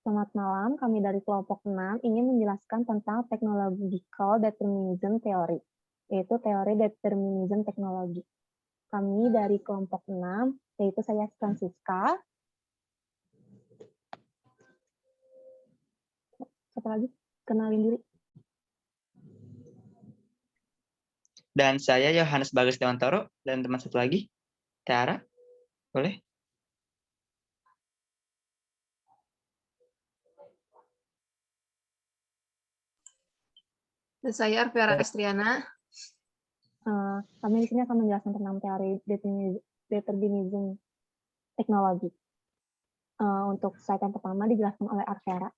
Selamat malam, kami dari kelompok 6 ingin menjelaskan tentang Technological Determinism Theory, yaitu teori determinism teknologi. Kami dari kelompok 6, yaitu saya Francisca. Siapa lagi? Kenalin diri. Dan saya Yohanes Bagus Dewantoro, dan teman satu lagi, Tiara, boleh? Dan saya Arviara Astriana. Kami di sini akan menjelaskan tentang teori determinism teknologi. Untuk slide yang pertama dijelaskan oleh Arviara.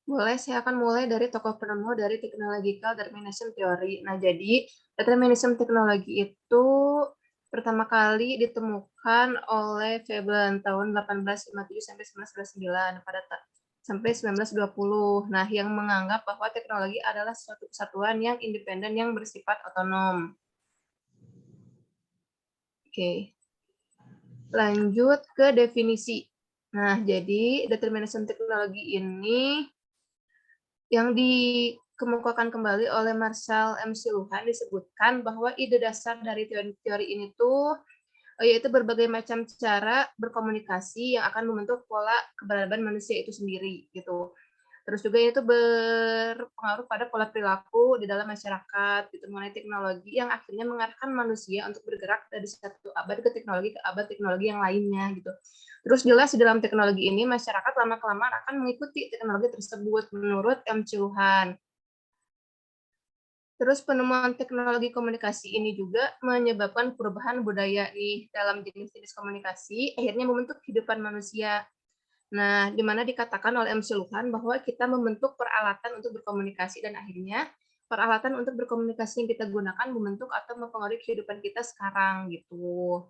Boleh, saya akan mulai dari tokoh penemu dari Technological Determinism Theory. Nah, jadi determinism teknologi itu pertama kali ditemukan oleh Veblen tahun 1857 sampai 1929 sampai 1920. Nah, yang menganggap bahwa teknologi adalah suatu kesatuan yang independen yang bersifat otonom. Oke. Lanjut ke definisi. Nah, jadi determinism teknologi ini yang dikemukakan kembali oleh Marshall M. McLuhan disebutkan bahwa ide dasar dari teori ini tuh yaitu berbagai macam cara berkomunikasi yang akan membentuk pola keberadaan manusia itu sendiri gitu. Terus juga itu berpengaruh pada pola perilaku di dalam masyarakat gitu mengenai teknologi yang akhirnya mengarahkan manusia untuk bergerak dari satu abad ke abad teknologi yang lainnya gitu. Terus jelas di dalam teknologi ini masyarakat lama-kelamaan akan mengikuti teknologi tersebut menurut M. Chilhan. Terus penemuan teknologi komunikasi ini juga menyebabkan perubahan budaya nih dalam jenis-jenis komunikasi, akhirnya membentuk kehidupan manusia. Nah, di mana dikatakan oleh M. Chilhan bahwa kita membentuk peralatan untuk berkomunikasi dan akhirnya peralatan untuk berkomunikasi yang kita gunakan membentuk atau mempengaruhi kehidupan kita sekarang gitu.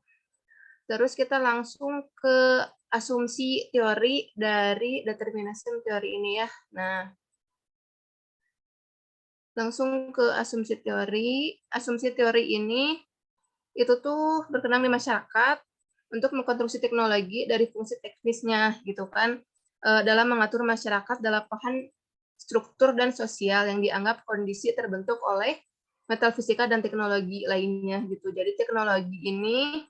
Terus kita langsung ke asumsi teori dari determinism teori ini ya. Nah, langsung ke asumsi teori. Asumsi teori ini itu tuh berkembang di masyarakat untuk mengkonstruksi teknologi dari fungsi teknisnya gitu kan dalam mengatur masyarakat dalam paham struktur dan sosial yang dianggap kondisi terbentuk oleh metafisika dan teknologi lainnya gitu. Jadi teknologi ini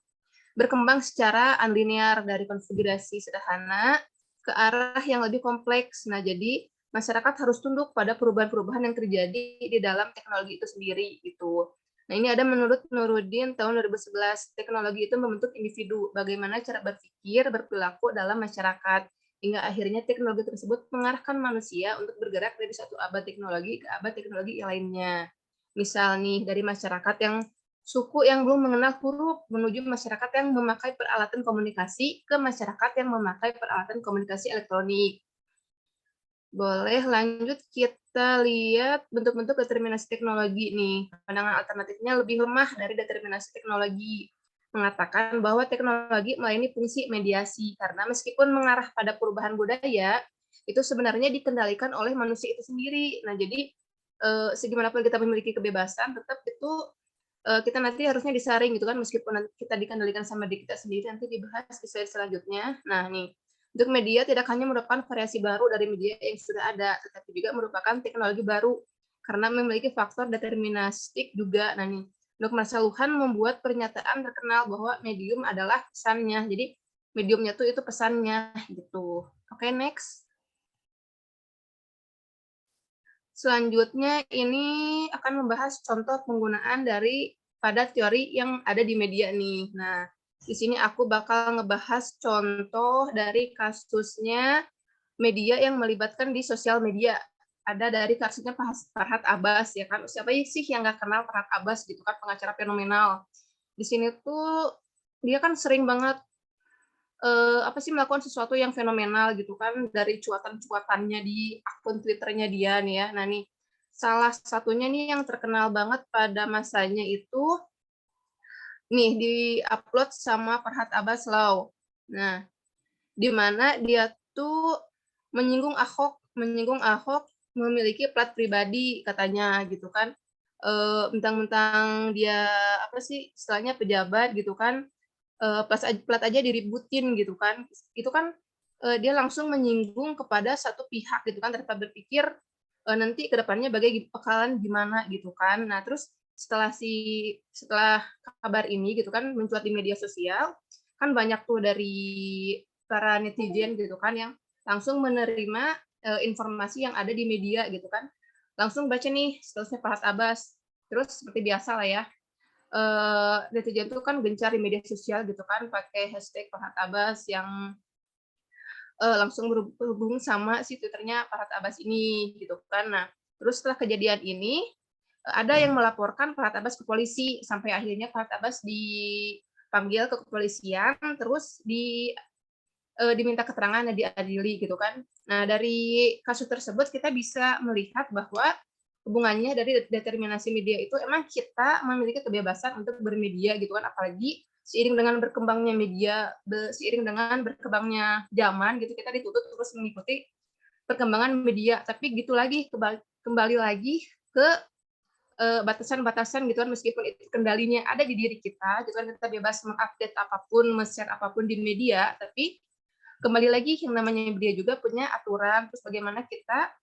berkembang secara unlinear dari konfigurasi sederhana ke arah yang lebih kompleks. Nah, jadi masyarakat harus tunduk pada perubahan-perubahan yang terjadi di dalam teknologi itu sendiri gitu. Nah, ini ada menurut Nuruddin tahun 2011, teknologi itu membentuk individu, bagaimana cara berpikir, berperilaku dalam masyarakat, hingga akhirnya teknologi tersebut mengarahkan manusia untuk bergerak dari satu abad teknologi ke abad teknologi yang lainnya. Misal nih, dari masyarakat yang suku yang belum mengenal huruf menuju masyarakat yang memakai peralatan komunikasi ke masyarakat yang memakai peralatan komunikasi elektronik. Boleh lanjut kita lihat bentuk-bentuk determinasi teknologi nih. Pandangan alternatifnya lebih lemah dari determinasi teknologi. Mengatakan bahwa teknologi melayani fungsi mediasi karena meskipun mengarah pada perubahan budaya, itu sebenarnya dikendalikan oleh manusia itu sendiri. Nah, jadi segimanapun kita memiliki kebebasan, tetap itu kita nanti harusnya disaring gitu kan, meskipun kita dikendalikan sama diri kita sendiri, nanti dibahas di slide selanjutnya. Nah, nih, untuk media tidak hanya merupakan variasi baru dari media yang sudah ada, tetapi juga merupakan teknologi baru karena memiliki faktor deterministik juga. Nah, nih, untuk Marshall Luhan membuat pernyataan terkenal bahwa medium adalah pesannya. Jadi mediumnya tuh itu pesannya gitu. Oke, next. Selanjutnya ini akan membahas contoh penggunaan pada teori yang ada di media nih. Nah, di sini aku bakal ngebahas contoh dari kasusnya media yang melibatkan di sosial media. Ada dari kasusnya Farhad Abbas ya kan. Siapa sih yang nggak kenal Farhad Abbas gitu kan, pengacara fenomenal. Di sini tuh dia kan sering banget melakukan sesuatu yang fenomenal gitu kan dari cuatan-cuatannya di akun Twitternya dia nih ya. Nah nih salah satunya nih yang terkenal banget pada masanya itu nih di-upload sama Farhad Abbas Law. Nah, di mana dia tuh menyinggung Ahok memiliki plat pribadi katanya gitu kan. Mentang-mentang dia istilahnya pejabat gitu kan. Plat aja diributin gitu kan. Itu kan dia langsung menyinggung kepada satu pihak gitu kan, tanpa berpikir nanti ke depannya bakalan gimana gitu kan. Nah, terus setelah kabar ini gitu kan mencuat di media sosial, kan banyak tuh dari para netizen gitu kan yang langsung menerima informasi yang ada di media gitu kan. Langsung baca nih statusnya Farhad Abbas. Terus seperti biasa lah ya, netizen tuh kan gencar di media sosial gitu kan, pakai hashtag Farhad Abbas yang langsung berhubung sama si Twitternya Farhad Abbas ini gitu kan. Nah, terus setelah kejadian ini ada yang melaporkan Farhad Abbas ke polisi sampai akhirnya Farhad Abbas dipanggil ke kepolisian, terus diminta keterangan dan diadili gitu kan. Nah, dari kasus tersebut kita bisa melihat bahwa hubungannya dari determinasi media itu emang kita memiliki kebebasan untuk bermedia gitu kan, apalagi seiring dengan berkembangnya media, seiring dengan berkembangnya zaman gitu, kita dituntut terus mengikuti perkembangan media. Tapi gitu lagi, kembali lagi ke batasan-batasan gitu kan, meskipun itu kendalinya ada di diri kita gitu kan, kita bebas mengupdate apapun, share apapun di media, tapi kembali lagi yang namanya media juga punya aturan, terus bagaimana kita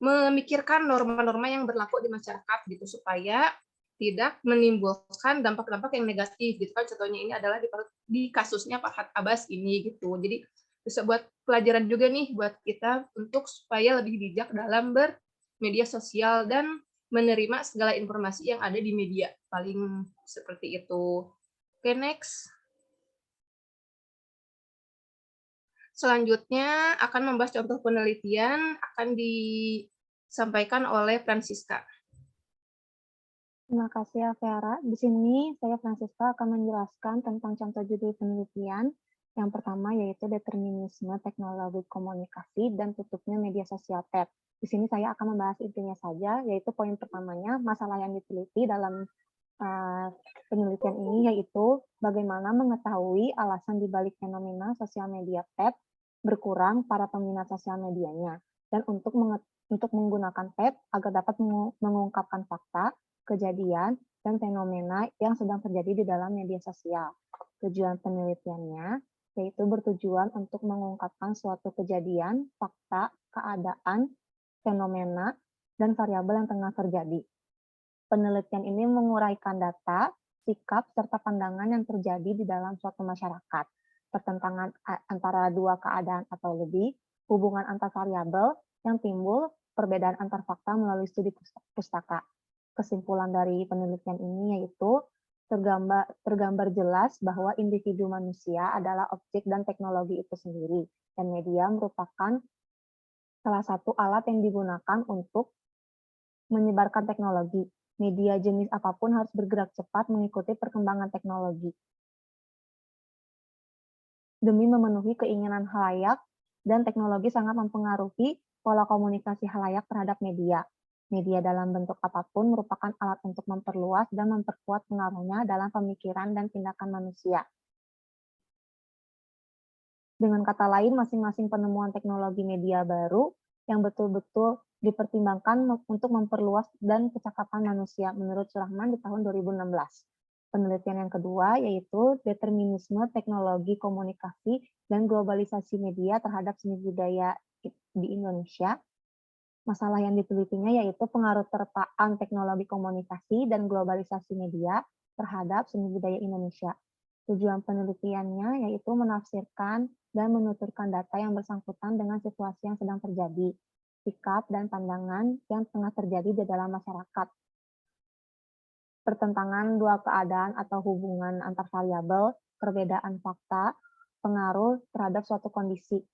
memikirkan norma-norma yang berlaku di masyarakat gitu supaya tidak menimbulkan dampak-dampak yang negatif gitu kan. Contohnya ini adalah di kasusnya Farhad Abbas ini gitu. Jadi bisa buat pelajaran juga nih buat kita untuk supaya lebih bijak dalam bermedia sosial dan menerima segala informasi yang ada di media. Paling seperti itu. Oke, next. Selanjutnya akan membahas contoh penelitian, akan disampaikan oleh Francisca. Terima kasih ya Vera. Di sini saya Francisca akan menjelaskan tentang contoh judul penelitian. Yang pertama yaitu determinisme teknologi komunikasi dan tutupnya media sosial TED. Di sini saya akan membahas intinya saja, yaitu poin pertamanya masalah yang diteliti dalam penelitian ini yaitu bagaimana mengetahui alasan dibalik fenomena sosial media TED berkurang para peminat sosial medianya, dan untuk menggunakan TED agar dapat mengungkapkan fakta, kejadian, dan fenomena yang sedang terjadi di dalam media sosial. Tujuan penelitiannya yaitu bertujuan untuk mengungkapkan suatu kejadian, fakta, keadaan, fenomena, dan variabel yang tengah terjadi. Penelitian ini menguraikan data, sikap, serta pandangan yang terjadi di dalam suatu masyarakat, pertentangan antara dua keadaan atau lebih, hubungan antar variabel yang timbul, perbedaan antar fakta melalui studi pustaka. Kesimpulan dari penelitian ini yaitu tergambar jelas bahwa individu manusia adalah objek dan teknologi itu sendiri, dan media merupakan salah satu alat yang digunakan untuk menyebarkan teknologi. Media jenis apapun harus bergerak cepat mengikuti perkembangan teknologi demi memenuhi keinginan halayak, dan teknologi sangat mempengaruhi pola komunikasi halayak terhadap media. Media dalam bentuk apapun merupakan alat untuk memperluas dan memperkuat pengaruhnya dalam pemikiran dan tindakan manusia. Dengan kata lain, masing-masing penemuan teknologi media baru yang betul-betul dipertimbangkan untuk memperluas dan kecakapan manusia menurut Surahman di tahun 2016. Penelitian yang kedua yaitu determinisme teknologi komunikasi dan globalisasi media terhadap seni budaya di Indonesia. Masalah yang ditelitinya yaitu pengaruh terpaan teknologi komunikasi dan globalisasi media terhadap seni budaya Indonesia. Tujuan penelitiannya yaitu menafsirkan dan menuturkan data yang bersangkutan dengan situasi yang sedang terjadi, sikap dan pandangan yang tengah terjadi di dalam masyarakat, pertentangan dua keadaan atau hubungan antar variabel, perbedaan fakta, pengaruh terhadap suatu kondisi.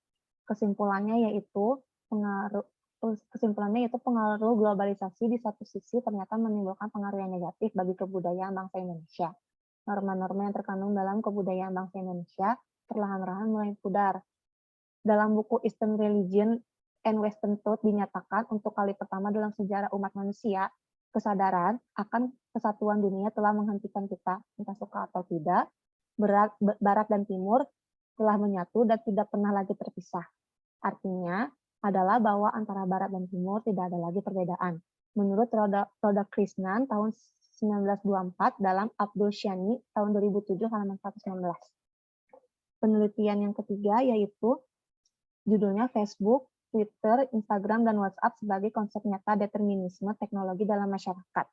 Kesimpulannya yaitu pengaruh globalisasi di satu sisi ternyata menimbulkan pengaruh yang negatif bagi kebudayaan bangsa Indonesia. Norma-norma yang terkandung dalam kebudayaan bangsa Indonesia perlahan-lahan mulai pudar. Dalam buku Eastern Religion and Western Thought dinyatakan untuk kali pertama dalam sejarah umat manusia, kesadaran akan kesatuan dunia telah menghentikan kita, entah suka atau tidak. Barat dan Timur telah menyatu dan tidak pernah lagi terpisah. Artinya adalah bahwa antara Barat dan Timur tidak ada lagi perbedaan. Menurut Roda Krishnan tahun 1924 dalam Abdul Shani tahun 2007 halaman 119. Penelitian yang ketiga yaitu Judulnya Facebook, Twitter, Instagram, dan WhatsApp sebagai konsep nyata determinisme teknologi dalam masyarakat.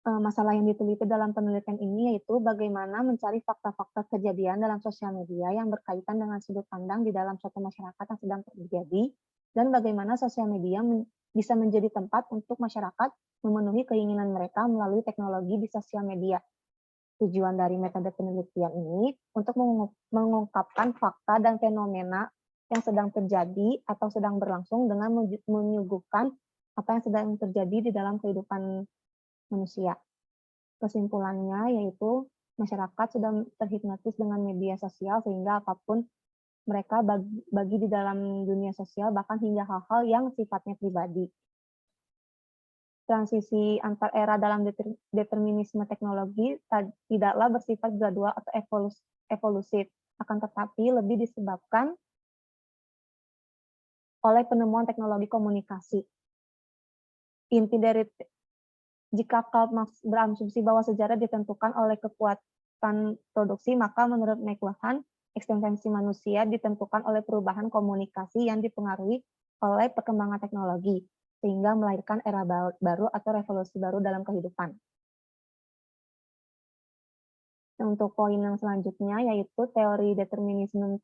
Masalah yang diteliti dalam penelitian ini yaitu bagaimana mencari fakta-fakta kejadian dalam sosial media yang berkaitan dengan sudut pandang di dalam suatu masyarakat yang sedang terjadi, dan bagaimana sosial media bisa menjadi tempat untuk masyarakat memenuhi keinginan mereka melalui teknologi di sosial media. Tujuan dari metode penelitian ini untuk mengungkapkan fakta dan fenomena yang sedang terjadi atau sedang berlangsung dengan menyuguhkan apa yang sedang terjadi di dalam kehidupan manusia. Kesimpulannya yaitu masyarakat sudah terhipnotis dengan media sosial sehingga apapun mereka bagi di dalam dunia sosial, bahkan hingga hal-hal yang sifatnya pribadi. Transisi antar era dalam determinisme teknologi tidaklah bersifat gradual atau evolusif, akan tetapi lebih disebabkan oleh penemuan teknologi komunikasi. Inti dari jika Karl Marx berasumsi bahwa sejarah ditentukan oleh kekuatan produksi, maka menurut McLuhan, eksistensi manusia ditentukan oleh perubahan komunikasi yang dipengaruhi oleh perkembangan teknologi, sehingga melahirkan era baru atau revolusi baru dalam kehidupan. Untuk poin yang selanjutnya, yaitu teori determinisme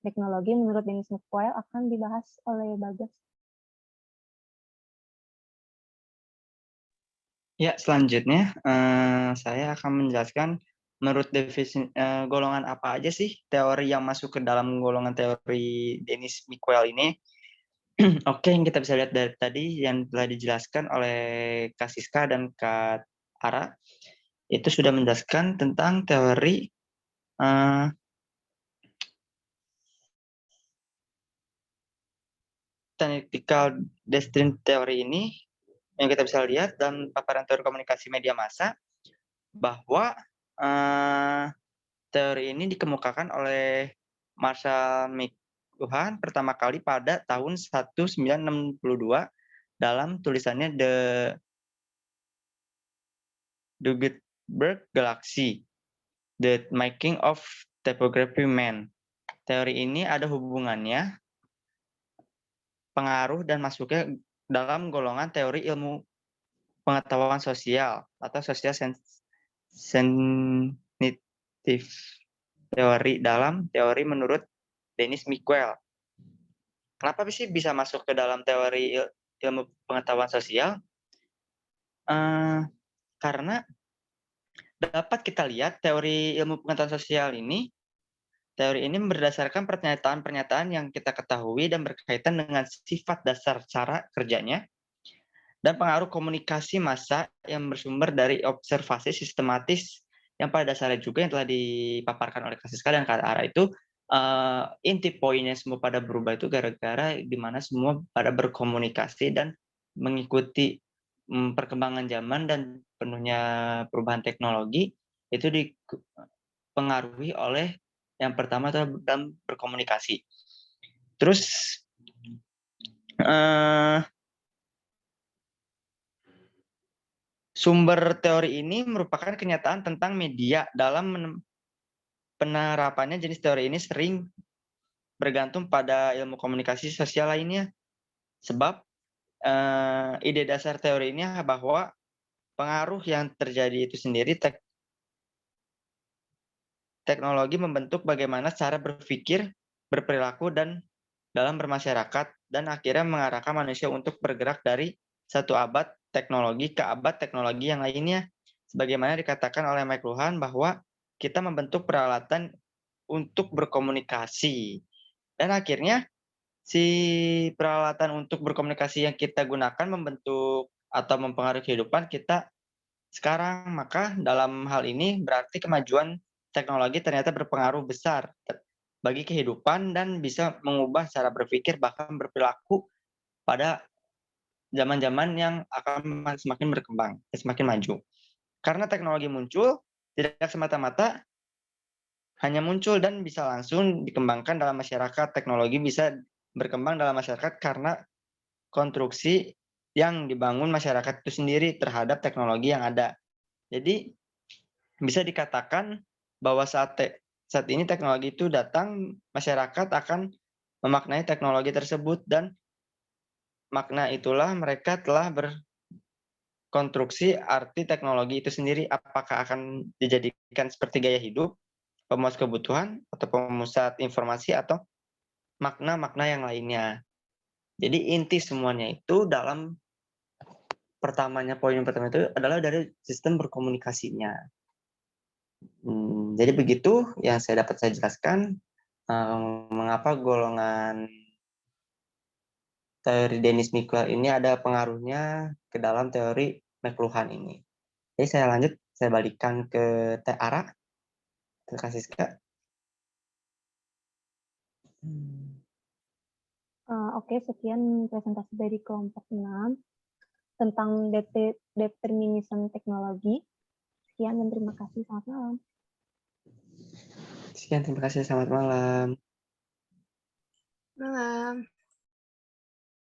teknologi menurut Dennis McQuail akan dibahas oleh Bagas. Ya, selanjutnya saya akan menjelaskan menurut definisi golongan apa aja sih teori yang masuk ke dalam golongan teori Dennis McQuail ini. Oke, yang kita bisa lihat dari tadi yang telah dijelaskan oleh Kak Siska dan Kak Ara, itu sudah menjelaskan tentang teori Analytical Design Theory ini, yang kita bisa lihat dalam paparan teori komunikasi media massa, bahwa teori ini dikemukakan oleh Marshall McLuhan pertama kali pada tahun 1962 dalam tulisannya The Gutenberg Galaxy, The Making of Typography Man. Teori ini ada hubungannya, pengaruh dan masuknya dalam golongan teori ilmu pengetahuan sosial atau social sensitive teori dalam teori menurut Dennis McQuail. Kenapa sih bisa masuk ke dalam teori ilmu pengetahuan sosial? Karena dapat kita lihat teori ilmu pengetahuan sosial ini, teori ini berdasarkan pernyataan-pernyataan yang kita ketahui dan berkaitan dengan sifat dasar cara kerjanya dan pengaruh komunikasi massa yang bersumber dari observasi sistematis yang pada dasarnya juga yang telah dipaparkan oleh Kak Siska dan Kak Ara itu inti poinnya semua pada berubah itu gara-gara di mana semua pada berkomunikasi dan mengikuti perkembangan zaman dan penuhnya perubahan teknologi itu dipengaruhi oleh yang pertama adalah dalam berkomunikasi. Terus sumber teori ini merupakan kenyataan tentang media. Dalam penerapannya jenis teori ini sering bergantung pada ilmu komunikasi sosial lainnya. Sebab ide dasar teori ini bahwa pengaruh yang terjadi itu sendiri teknologi membentuk bagaimana cara berpikir, berperilaku, dan dalam bermasyarakat, dan akhirnya mengarahkan manusia untuk bergerak dari satu abad teknologi ke abad teknologi yang lainnya. Sebagaimana dikatakan oleh McLuhan bahwa kita membentuk peralatan untuk berkomunikasi. Dan akhirnya si peralatan untuk berkomunikasi yang kita gunakan membentuk atau mempengaruhi kehidupan kita sekarang. Maka dalam hal ini berarti kemajuan teknologi ternyata berpengaruh besar bagi kehidupan dan bisa mengubah cara berpikir bahkan berperilaku pada zaman-zaman yang akan semakin berkembang, semakin maju. Karena teknologi muncul tidak semata-mata hanya muncul dan bisa langsung dikembangkan dalam masyarakat. Teknologi bisa berkembang dalam masyarakat karena konstruksi yang dibangun masyarakat itu sendiri terhadap teknologi yang ada. Jadi bisa dikatakan bahwa saat saat ini teknologi itu datang, masyarakat akan memaknai teknologi tersebut dan makna itulah mereka telah berkonstruksi arti teknologi itu sendiri. Apakah akan dijadikan seperti gaya hidup, pemuas kebutuhan, atau pemusat informasi, atau makna-makna yang lainnya. Jadi inti semuanya itu dalam poin yang pertama itu adalah dari sistem berkomunikasinya. Jadi begitu yang dapat saya jelaskan mengapa golongan teori Dennis Mikler ini ada pengaruhnya ke dalam teori McLuhan ini. Jadi saya balikkan ke Teh Ara. Terima kasih, Kak. Oke, sekian presentasi dari kelompok 6 tentang determinisme teknologi. Sekian dan terima kasih. Selamat malam. Sekian, terima kasih. Selamat malam. Malam.